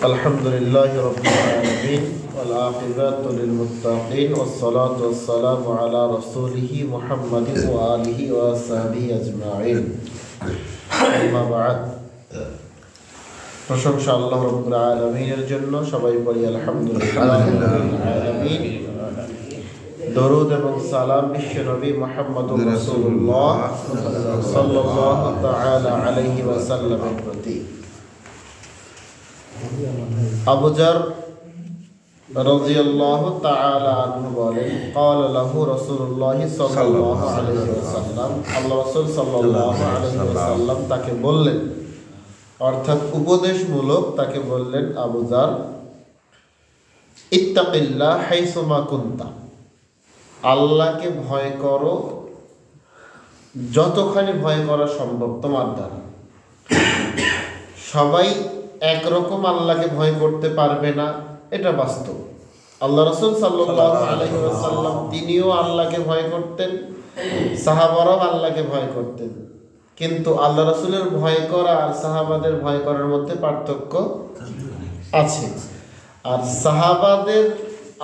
আলহামদুলিল্লাহি রাব্বিল আলামিন ওয়াল আকিবাতু লিল মুত্তাকিন ওয়াস সালাতু ওয়াস সালামু আলা রাসূলিহি মুহাম্মাদিন ওয়া আলিহি ওয়া সাহবিহি আজমাইন। আম্মা বা'দ। প্রশংসা আল্লাহ রাব্বুল আলামিনের জন্য, সবাই বলি আলহামদুলিল্লাহি রাব্বিল আলামিন। দরুদ এবং সালাম বিশ্ব নবী মুহাম্মদুর রাসূলুল্লাহ সাল্লাল্লাহু তাআলা আলাইহি ওয়াসাল্লামের প্রতি। আবু যার রাদিয়াল্লাহু তাআলা আনহু বলেন, ক্বালা লাহু রাসূলুল্লাহ সাল্লাল্লাহু আলাইহি ওয়াসাল্লাম, আল্লাহ রাসূল সাল্লাল্লাহু আলাইহি ওয়াসাল্লাম তাকে বললেন, অর্থাৎ উপদেশমূলক তাকে বললেন, আবু যার, ইত্তাকিল্লাহ হাইসুমা কুনতা, আল্লাহকে ভয় করো যতখানি ভয় করা সম্ভব তোমার দ্বারা। সবাই একরকম আল্লাহকে ভয় করতে পারবে না, এটা বাস্তব। আল্লাহ রাসূল সাল্লাল্লাহু আলাইহি ওয়াসাল্লাম তিনিও আল্লাহকে ভয় করতেন, সাহাবারাও আল্লাহকে ভয় করতেন, কিন্তু আল্লাহ রাসূলের ভয় করা আর সাহাবাদের ভয় করার মধ্যে পার্থক্য আছে। আর সাহাবাদের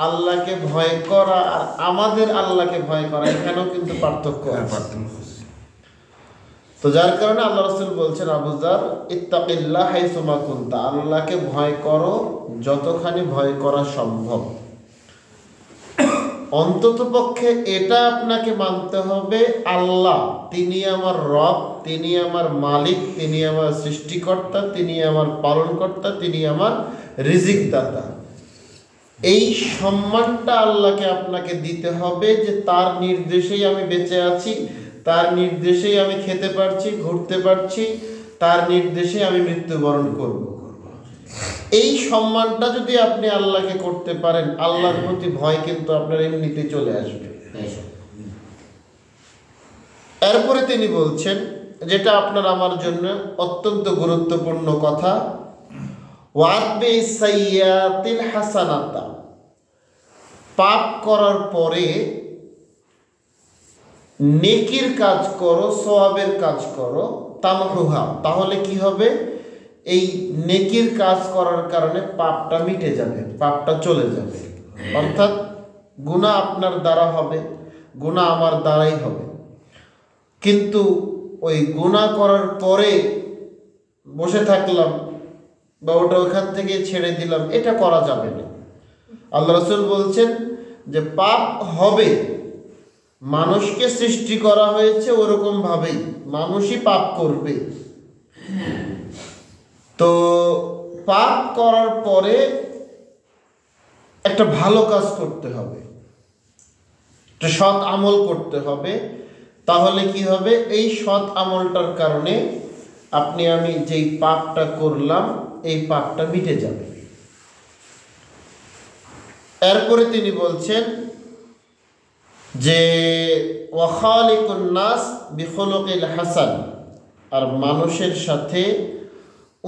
আল্লাহকে ভয় করা আর আমাদের আল্লাহকে ভয় করা, এখানেও কিন্তু পার্থক্য আছে। তো যার কারণে আল্লাহ রাসূল বলছেন, আবু যার, ইত্তাকিল্লাহ হাইসুমা কুনতা, আল্লাহকে ভয় করো যতখানি ভয় করা সম্ভব। অন্ততপক্ষে এটা আপনাকে মানতে হবে, আল্লাহ তিনি আমার রব, তিনি আমার মালিক, তিনি আমার সৃষ্টিকর্তা, তিনি আমার পালনকর্তা, তিনি আমার রিজিক দাতা। এই সম্মানটা আল্লাহকে আপনাকে দিতে হবে যে তার নির্দেশেই আমি বেঁচে আছি, তার নির্দেশেই আমি খেতে পারছি, ঘুরতে পারছি, তার নির্দেশে আমি মৃত্যুবরণ করব। এই সম্মানটা যদি আপনি আল্লাহকে করতে পারেন, আল্লাহর প্রতি ভয় কিন্তু আপনার এমনিতে চলে আসবে। এরপরে তিনি বলছেন, যেটা আপনার আমার জন্য অত্যন্ত গুরুত্বপূর্ণ কথা, ওয়াতবি সাইয়্যাতিল হাসানাতা, পাপ করার পরে নেকির কাজ করো, সওয়াবের কাজ করো, তামহুহা, তাহলে কি হবে? এই নেকির কাজ করার কারণে পাপটা মিটে যাবে, পাপটা চলে যাবে। অর্থাৎ গুনাহ আপনার দ্বারা হবে, গুনাহ আমার দ্বারাই হবে, কিন্তু ওই গুনাহ করার পরে বসে থাকলাম বা ওটা ওখান থেকে ছেড়ে দিলাম, এটা করা যাবে না। আল্লাহ রাসূল বলছেন যে পাপ হবে, মানুষকে সৃষ্টি করা হয়েছে ওরকম ভাবেই, মানুষই পাপ করবে। তো পাপ করার পরে একটা ভালো কাজ করতে হবে, একটা সৎ আমল করতে হবে। তাহলে কি হবে? এই সৎ আমলটার কারণে আপনি আমি যেই পাপটা করলাম, এই পাপটা মিটে যাবে। এরপরে তিনি বলছেন যে ওয়াখালিকুন নাস বিখুলুকিল হাসান, আর মানুষের সাথে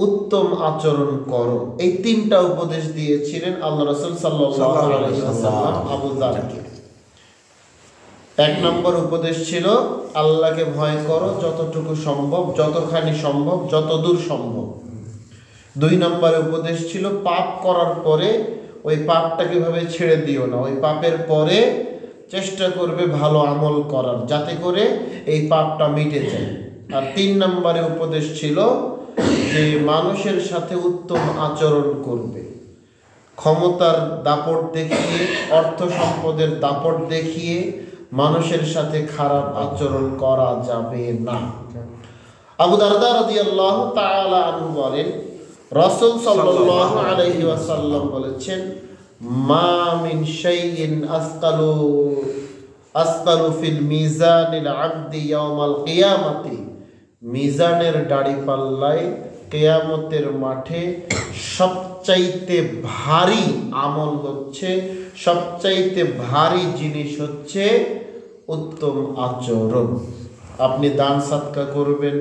উত্তম আচরণ করো। এই তিনটা উপদেশ দিয়েছিলেন আল্লাহ রাসূল সাল্লাল্লাহু আলাইহি ওয়াসাল্লাম আবু যারকে। এক নম্বর উপদেশ ছিল আল্লাহকে ভয় করো যতটুকু সম্ভব, যতখানি সম্ভব, যতদূর সম্ভব। দুই নম্বরে উপদেশ ছিল পাপ করার পরে ওই পাপটা কিভাবে ছেড়ে দিও না, ওই পাপের পরে চেষ্টা করবে ভালো আমল করার, যাতে করে এই পাপটা মিটে যায়। আর তিন নম্বরে উপদেশ ছিল যে মানুষের সাথে উত্তম আচরণ করবে। ক্ষমতার দাপট দেখিয়ে, অর্থ সম্পদের দাপট দেখিয়ে মানুষের সাথে খারাপ আচরণ করা যাবে না। আবু দারদা রাদিয়াল্লাহু তাআলা আনহু বলেন, রাসূল সাল্লাল্লাহু আলাইহি ওয়াসাল্লাম বলেছেন, মা মিন শাইইন আসকালু ফিল মিজানিল আবদি ইয়াউমাল কিয়ামাতি, মিজানের দাড়িপাল্লায় কিয়ামতের মাঠে সবচাইতে ভারী আমল হচ্ছে, সবচাইতে ভারী জিনিস হচ্ছে উত্তম আচরণ। আপনি দান সাদকা করবেন,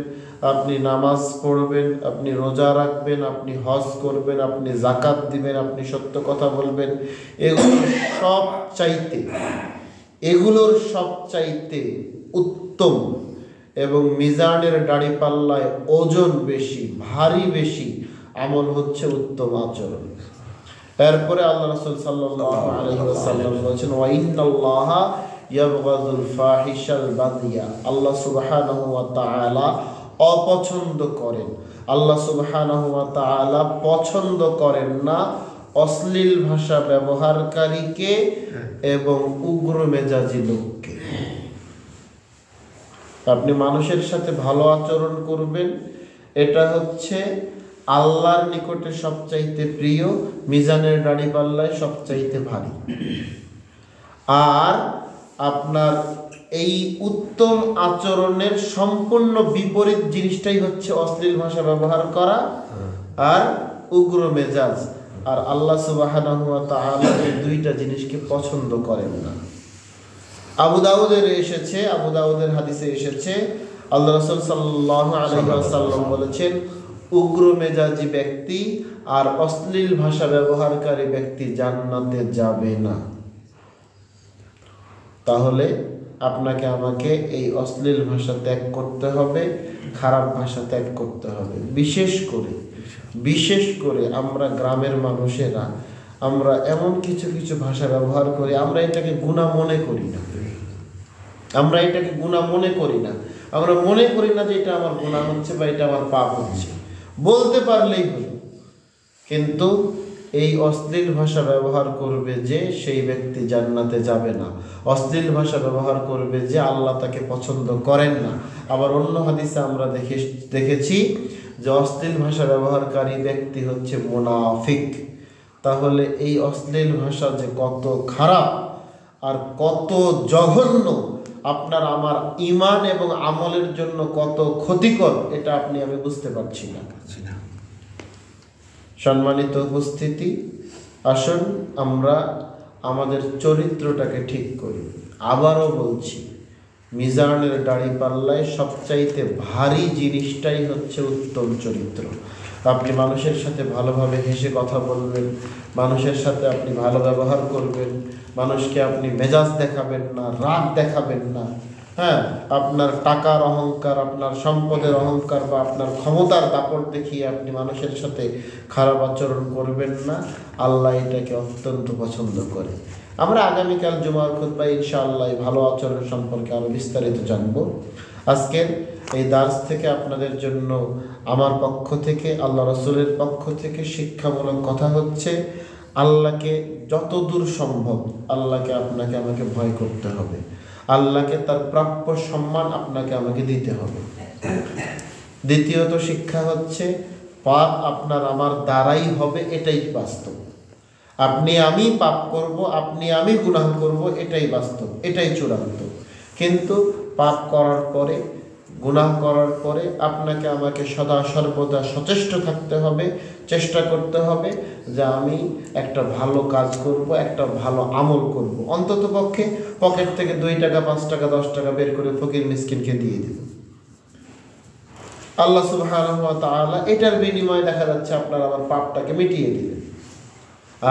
আপনি নামাজ পড়বেন, আপনি রোজা রাখবেন, আপনি হজ করবেন, আপনি যাকাত দিবেন, আপনি সত্য কথা বলবেন, এগুলোর সবচাইতে উত্তম এবং মিজানের দাড়িপাল্লায় ওজন বেশি, ভারী বেশি আমল হচ্ছে উত্তম আচরণ। এরপরে আল্লাহ রাসূল সাল্লাল্লাহু আলাইহি ওয়াসাল্লাম বলেছেন, ওয়া ইন্নাল্লাহা ইয়াবগাযুল ফাহিশাল বাদিয়া, আল্লাহ সুবহানাহু ওয়া তাআলা অপছন্দ করেন, আল্লাহ সুবহানাহু ওয়া তাআলা পছন্দ করেন না অশ্লীল ভাষা ব্যবহারকারীকে এবং উগ্র মেজাজি লোককে। আপনি মানুষের সাথে ভালো আচরণ করবেন, এটা হচ্ছে আল্লাহর নিকটে সবচাইতে প্রিয়, মিজানের দাড়িপাল্লায় সবচাইতে ভারী। আর আপনার এই উত্তম আচরণের সম্পূর্ণ বিপরীত জিনিসটাই হচ্ছে অশ্লীল ভাষা ব্যবহার করা আর উগ্র মেজাজ। আর আল্লাহ সুবহানাহু ওয়া তাআলা এই দুইটা জিনিসকে পছন্দ করেন না। আবু দাউদের হাদিসে এসেছে, আল্লাহ রাসূল সাল্লাল্লাহু আলাইহি ওয়াসাল্লাম বলেছেন, উগ্র মেজাজি ব্যক্তি আর অশ্লীল ভাষা ব্যবহারকারী ব্যক্তি জান্নাতে যাবে না। তাহলে আপনাকে আমাকে এই অশ্লীল ভাষা ত্যাগ করতে হবে, খারাপ ভাষা ত্যাগ করতে হবে। বিশেষ করে আমরা গ্রামের মানুষেরা আমরা এমন কিছু কিছু ভাষা ব্যবহার করি, আমরা এটাকে গুনাহ মনে করি না। আমরা মনে করি না যে এটা আমার গুনাহ হচ্ছে বা এটা আমার পাপ হচ্ছে, বলতে পারলেই হলো। কিন্তু এই অশ্লীল ভাষা ব্যবহার করবে যে, সেই ব্যক্তি জান্নাতে যাবে না। অশ্লীল ভাষা ব্যবহার করবে যে, আল্লাহ তাকে পছন্দ করেন না। আবার অন্য হাদিসে আমরা দেখেছি যে অশ্লীল ভাষা ব্যবহারকারী ব্যক্তি হচ্ছে মুনাফিক। তাহলে এই অশ্লীল ভাষা যে কত খারাপ আর কত জঘন্য, আপনার আমার ঈমান এবং আমলের জন্য কত ক্ষতিকর, এটা আপনি আমি বুঝতে পারছি না। সম্মানিত উপস্থিতি, আসুন আমরা আমাদের চরিত্রটাকে ঠিক করি। আবারও বলছি, মিজানের দাড়িপাল্লায় সবচাইতে ভারী জিনিসটাই হচ্ছে উত্তম চরিত্র। আপনি মানুষের সাথে ভালোভাবে হেসে কথা বলবেন, মানুষের সাথে আপনি ভালো ব্যবহার করবেন, মানুষকে আপনি মেজাজ দেখাবেন না, রাগ দেখাবেন না। হ্যাঁ, আপনার টাকার অহংকার, আপনার সম্পদের অহংকার বা আপনার ক্ষমতার দাপট দেখিয়ে আপনি মানুষের সাথে খারাপ আচরণ করবেন না। আল্লাহ এটাকে অত্যন্ত পছন্দ করে। আমরা আগামীকাল জুমার খুতবায় ইনশাআল্লাহ ভালো আচরণ সম্পর্কে আরো বিস্তারিত জানব। আজকের এই দার্স থেকে আপনাদের জন্য আমার পক্ষ থেকে, আল্লাহ রাসূলের পক্ষ থেকে শিক্ষামূলক কথা হচ্ছে, আল্লাহকে যতদূর সম্ভব আল্লাহকে আপনাকে আমাকে ভয় করতে হবে। আল্লাহকে তার প্রাপ্য সম্মান আপনাকে আমাকে দিতে হবে। দ্বিতীয়ত শিক্ষা হচ্ছে, পাপ আপনার আমার দ্বারাই হবে, এটাই বাস্তব। আপনি আমি পাপ করব, আপনি আমি গুনাহ করব, এটাই বাস্তব, এটাই চূড়ান্ত। কিন্তু পাপ করার পরে, গুনাহ করার পরে আপনাকে আমাকে সদা সর্বদা সচেষ্ট থাকতে হবে, চেষ্টা করতে হবে যে আমি একটা ভালো কাজ করব, একটা ভালো আমল করব। অন্তত পক্ষে পকেট থেকে 2 টাকা, 5 টাকা, 10 টাকা বের করে ফকির মিসকিনকে দিয়ে দেব। আল্লাহ সুবহানাহু ওয়া তাআলা এটার বিনিময়ে দেখা যাচ্ছে আপনার আমার পাপটাকে মিটিয়ে দিবেন।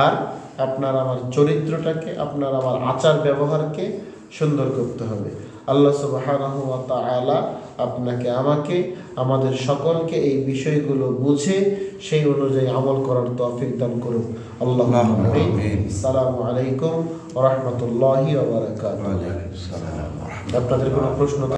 আর আপনার আমার চরিত্রটাকে, আপনার আমার আচার ব্যবহারকে সুন্দর করতে হবে। আল্লাহ সুবহানাহু ওয়া তাআলা আপনাকে আমাকে, আমাদের সকলকে এই বিষয়গুলো বুঝে সেই অনুযায়ী আমল করার তৌফিক দান করুন। আল্লাহুম্মা আমিন। আসসালামু আলাইকুম ওয়া রাহমাতুল্লাহি ওয়া বারাকাতুহু। আপনাদের কোনো প্রশ্ন?